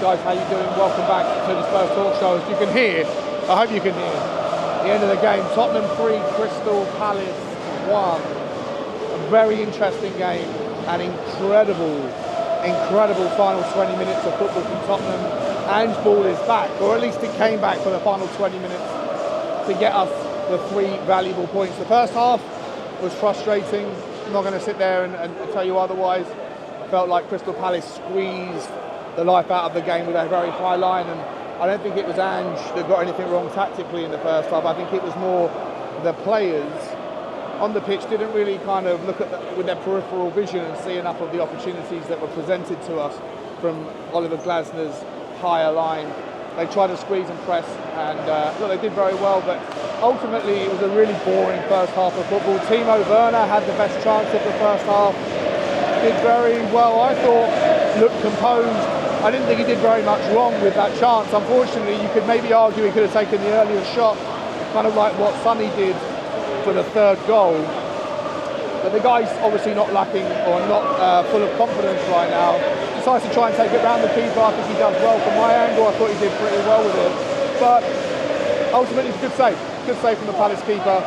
Guys, how you doing? Welcome back to the Spurs Talk Show. As you can hear, I hope you can hear, the end of the game, Tottenham 3, Crystal Palace 1. A very interesting game, an incredible final 20 minutes of football from Tottenham. Ange ball is back, or at least it came back for the final 20 minutes to get us the 3 valuable points. The first half was frustrating. I'm not going to sit there and tell you otherwise. I felt like Crystal Palace squeezed the life out of the game with a very high line, and I don't think it was Ange that got anything wrong tactically in the first half. I think it was more the players on the pitch didn't really kind of look at with their peripheral vision and see enough of the opportunities that were presented to us from Oliver Glasner's higher line. They tried to squeeze and press, and look, they did very well, but ultimately it was a really boring first half of football. Timo Werner had the best chance of the first half. Did very well, I thought, looked composed. I didn't think he did very much wrong with that chance. Unfortunately, you could maybe argue he could have taken the earlier shot, kind of like what Sonny did for the third goal. But the guy's obviously not lacking or not full of confidence right now. Decides to try and take it round the keeper. I think he does well from my angle. I thought he did pretty well with it. But ultimately, it's a good save. Good save from the Palace keeper.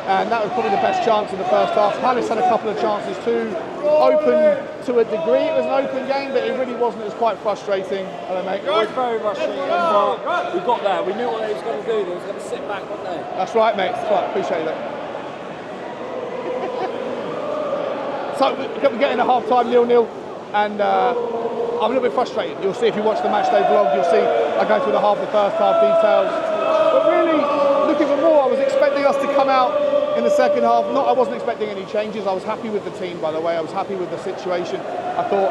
And that was probably the best chance in the first half. Palace had a couple of chances too. Open to a degree, it was an open game, but it really wasn't. It was quite frustrating. Hello, mate. It was very frustrating, but we got there. We knew what they was going to do. They was going to sit back, weren't they? That's right, mate. That's right. Appreciate that. So we're getting a half-time 0-0, and I'm a little bit frustrated. You'll see if you watch the matchday vlog. You'll see I go through the first half details. But really, looking for more. I was expecting us to come out in the second half. I wasn't expecting any changes. I was happy with the team, by the way. I was happy with the situation. I thought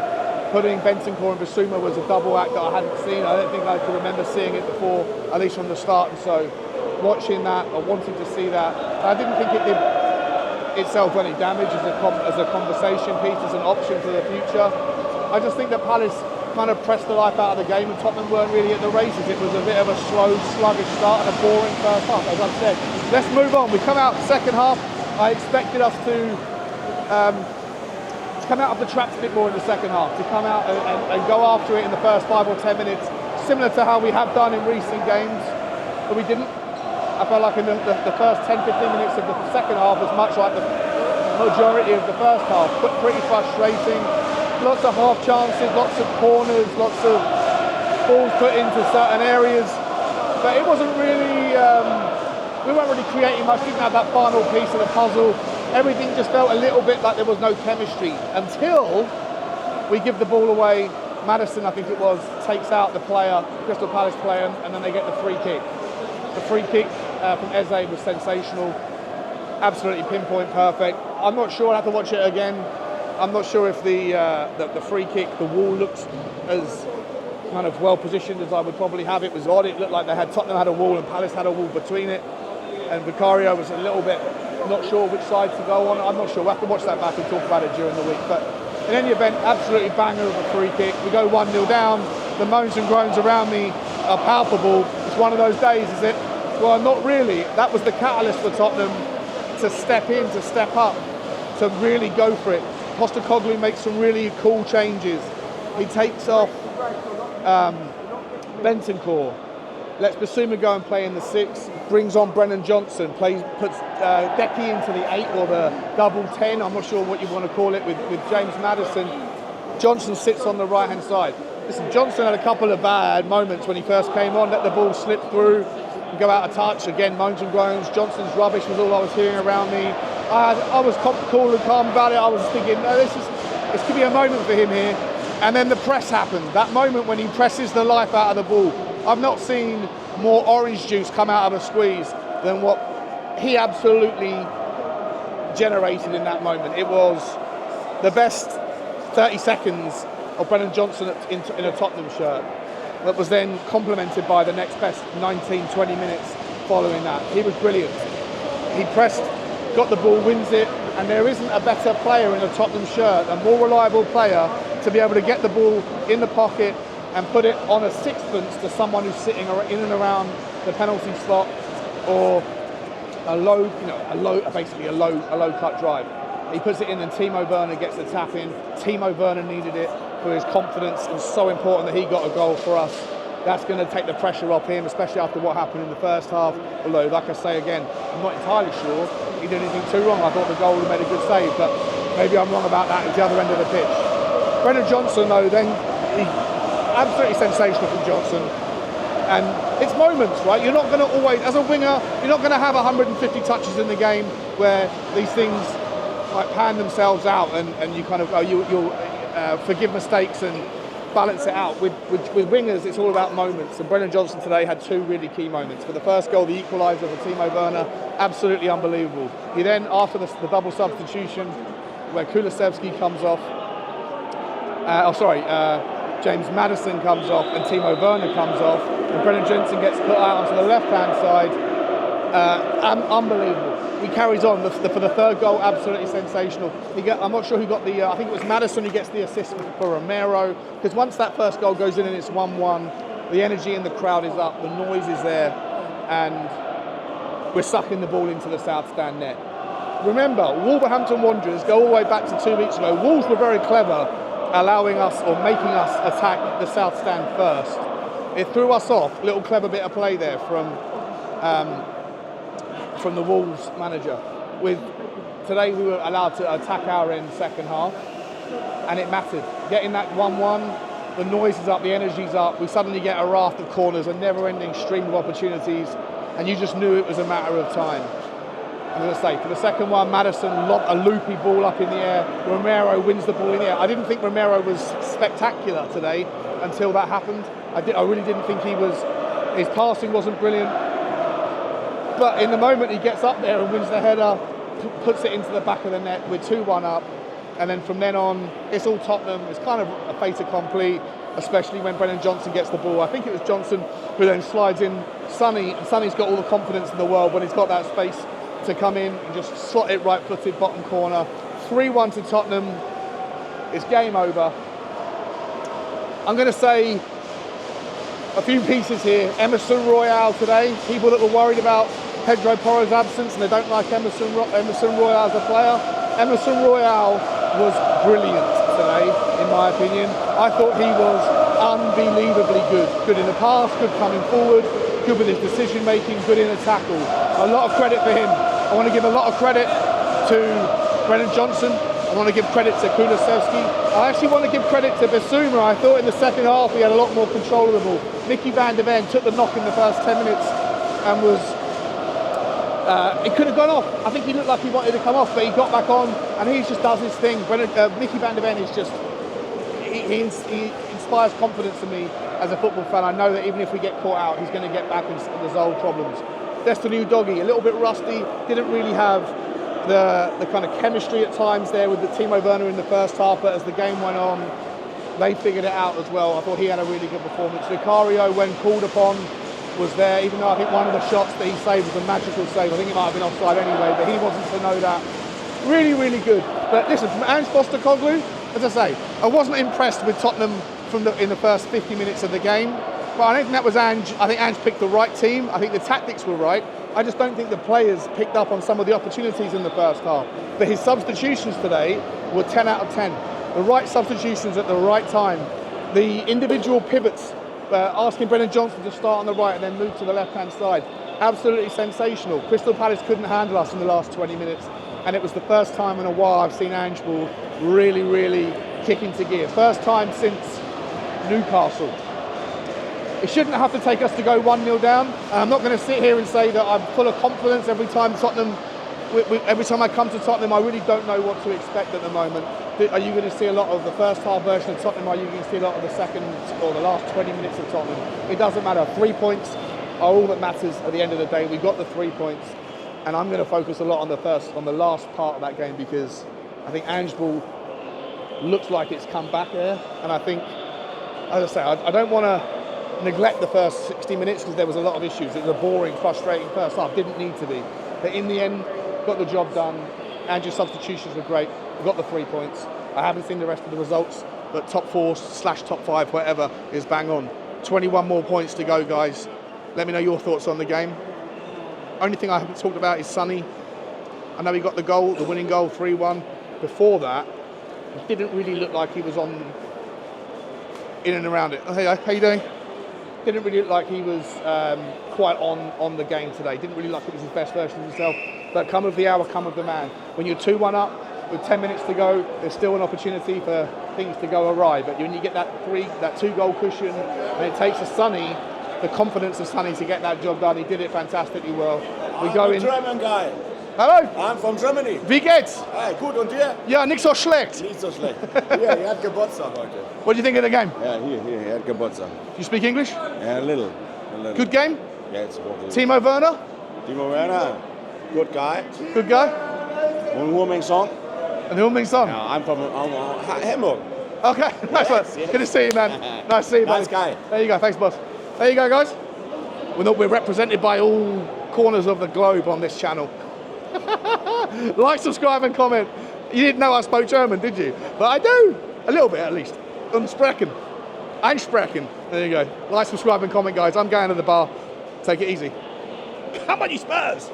putting Bentancur and Bissouma was a double act that I hadn't seen. I don't think I could remember seeing it before, at least from the start. And so watching that, or wanting to see that, I didn't think it did itself any damage as a conversation piece, as an option for the future. I just think that Palace kind of pressed the life out of the game, and Tottenham weren't really at the races. It was a bit of a slow, sluggish start and a boring first half, as I've said. Let's move on. We come out second half. I expected us to come out of the traps a bit more in the second half, to come out and go after it in the first 5 or 10 minutes, similar to how we have done in recent games, but we didn't. I felt like in the first 10, 15 minutes of the second half was much like the majority of the first half, but pretty frustrating. Lots of half chances, lots of corners, lots of balls put into certain areas, but it wasn't really, we weren't really creating much, didn't have that final piece of the puzzle. Everything just felt a little bit like there was no chemistry until we give the ball away. Maddison, I think it was, takes out the player, Crystal Palace player, and then they get the free kick. The free kick from Eze was sensational, absolutely pinpoint perfect. I'm not sure, I'll have to watch it again. I'm not sure if the free kick, the wall looks as kind of well positioned as I would probably have. It was odd. It looked like Tottenham had a wall and Palace had a wall between it. And Vicario was a little bit not sure which side to go on. I'm not sure. We'll have to watch that back and talk about it during the week. But in any event, absolutely banger of a free kick. We go 1-0 down. The moans and groans around me are palpable. It's one of those days, is it? Well, not really. That was the catalyst for Tottenham to step in, to step up, to really go for it. Postecoglou makes some really cool changes. He takes off Bentancur, lets Bissouma go and play in the 6, brings on Brennan Johnson, puts Decky into the 8 or the double 10, I'm not sure what you want to call it, with James Maddison. Johnson sits on the right hand side. Listen, Johnson had a couple of bad moments when he first came on, let the ball slip through and go out of touch. Again, moans and groans. Johnson's rubbish was all I was hearing around me. I was cool and calm about it. I was thinking, no, this could be a moment for him here. And then the press happened. That moment when he presses the life out of the ball. I've not seen more orange juice come out of a squeeze than what he absolutely generated in that moment. It was the best 30 seconds of Brennan Johnson in a Tottenham shirt. That was then complemented by the next best 19, 20 minutes following that. He was brilliant. He pressed, got the ball, wins it, and there isn't a better player in a Tottenham shirt, a more reliable player to be able to get the ball in the pocket and put it on a sixpence to someone who's sitting in and around the penalty spot, or basically a low cut drive. He puts it in and Timo Werner gets the tap in. Timo Werner needed it. for his confidence. It was so important that he got a goal for us. That's going to take the pressure off him, especially after what happened in the first half. Although, like I say again, I'm not entirely sure he did anything too wrong. I thought the goal made a good save, but maybe I'm wrong about that. It's the other end of the pitch. Brennan Johnson, though, then absolutely sensational from Johnson. And it's moments, right? You're not going to always, as a winger, you're not going to have 150 touches in the game where these things like pan themselves out and you kind of you'll forgive mistakes and balance it out. With wingers, it's all about moments. And Brennan Johnson today had two really key moments. For the first goal, the equaliser for Timo Werner, absolutely unbelievable. He then, after the double substitution, where Kulusevski comes off, James Maddison comes off and Timo Werner comes off, and Brennan Johnson gets put out onto the left-hand side. Unbelievable. He carries on for the third goal, absolutely sensational. I'm not sure who got the, I think it was Maddison who gets the assist for Romero, because once that first goal goes in and it's 1-1, the energy in the crowd is up, the noise is there, and we're sucking the ball into the South Stand net. Remember, Wolverhampton Wanderers, go all the way back to 2 weeks ago, Wolves were very clever allowing us or making us attack the South Stand first. It threw us off, little clever bit of play there from the Wolves manager. Today we were allowed to attack our end second half, and it mattered. Getting that 1-1, the noise is up, the energy's up, we suddenly get a raft of corners, a never-ending stream of opportunities, and you just knew it was a matter of time. And as I say, for the second one, Maddison lobbed a loopy ball up in the air, Romero wins the ball in the air. I didn't think Romero was spectacular today until that happened. I really didn't think his passing wasn't brilliant. But in the moment he gets up there and wins the header, puts it into the back of the net, we're 2-1 up, and then from then on, it's all Tottenham. It's kind of a fait accompli, especially when Brennan Johnson gets the ball. I think it was Johnson who then slides in Sonny, and Sonny's got all the confidence in the world when he's got that space to come in and just slot it right-footed, bottom corner. 3-1 to Tottenham. It's game over. I'm going to say a few pieces here. Emerson Royale today. People that were worried about Pedro Porro's absence and they don't like Emerson Royale as a player. Emerson Royale was brilliant today, in my opinion. I thought he was unbelievably good. Good in the pass, good coming forward, good with his decision making, good in a tackle. A lot of credit for him. I want to give a lot of credit to Brennan Johnson. I want to give credit to Kulusevski. I actually want to give credit to Bissouma. I thought in the second half he had a lot more control of the ball. Mickey van der Ven took the knock in the first 10 minutes and was... it could have gone off. I think he looked like he wanted to come off, but he got back on and he just does his thing. Mickey van der Ven is just... He inspires confidence in me as a football fan. I know that even if we get caught out, he's going to get back and resolve problems. Destiny Udogie, a little bit rusty, didn't really have the kind of chemistry at times there with the Timo Werner in the first half, but as the game went on, they figured it out as well. I thought he had a really good performance. Vicario, when called upon, was there, even though I think one of the shots that he saved was a magical save. I think it might have been offside anyway, but he wasn't to know that. Really, really good. But listen, from Ange Postecoglou, as I say, I wasn't impressed with Tottenham in the first 50 minutes of the game, but I don't think that was Ange. I think Ange picked the right team. I think the tactics were right. I just don't think the players picked up on some of the opportunities in the first half. But his substitutions today were 10 out of 10. The right substitutions at the right time. The individual pivots, asking Brennan Johnson to start on the right and then move to the left-hand side. Absolutely sensational. Crystal Palace couldn't handle us in the last 20 minutes. And it was the first time in a while I've seen Ange Ball really, really kick into gear. First time since Newcastle. It shouldn't have to take us to go 1-0 down. And I'm not going to sit here and say that I'm full of confidence every time every time I come to Tottenham. I really don't know what to expect at the moment. Are you going to see a lot of the first half version of Tottenham? Are you going to see a lot of the second or the last 20 minutes of Tottenham? It doesn't matter. 3 points are all that matters at the end of the day. We got the 3 points. And I'm going to focus a lot on the last part of that game, because I think Ange Ball looks like it's come back there. And I think, as I say, I don't want to neglect the first 60 minutes because there was a lot of issues. It was a boring, frustrating first half. Didn't need to be. But in the end, got the job done. Ange's substitutions were great. We got the 3 points. I haven't seen the rest of the results, but top 4/top 5, whatever, is bang on. 21 more points to go, guys. Let me know your thoughts on the game. Only thing I haven't talked about is Sonny. I know he got the goal, the winning goal, 3-1. Before that, it didn't really look like he was on in and around it. Hey, how you doing? Didn't really look like he was quite on the game today. Didn't really like it was his best version of himself. But come of the hour, come of the man. When you're 2-1 up with 10 minutes to go, there's still an opportunity for things to go awry. But when you get that 2-goal cushion, and it takes the confidence of Sonny to get that job done. He did it fantastically well. I'm a German guy. Hallo? I'm from Germany. Wie geht's? Hey, gut, und dir? Ja, nicht so schlecht. Nicht so schlecht. Hier, er hat Geburtstag heute. What do you think of the game? Ja, hier, er hat Geburtstag. Do you speak English? Yeah, a little. Good game? Yeah, it's okay. Timo Werner? Timo Werner, good guy. Good guy? One warming song. And who makes on? Yeah, I'm from Hamburg. Okay, nice one. Yes. Good to see you, man. Nice to see you, Nice buddy. guy. There you go, thanks, boss. There you go, guys. We're represented by all corners of the globe on this channel. Like, subscribe, and comment. You didn't know I spoke German, did you? But I do, a little bit at least. Sprechen. Einsprechen. There you go. Like, subscribe, and comment, guys. I'm going to the bar. Take it easy. Come on, you Spurs!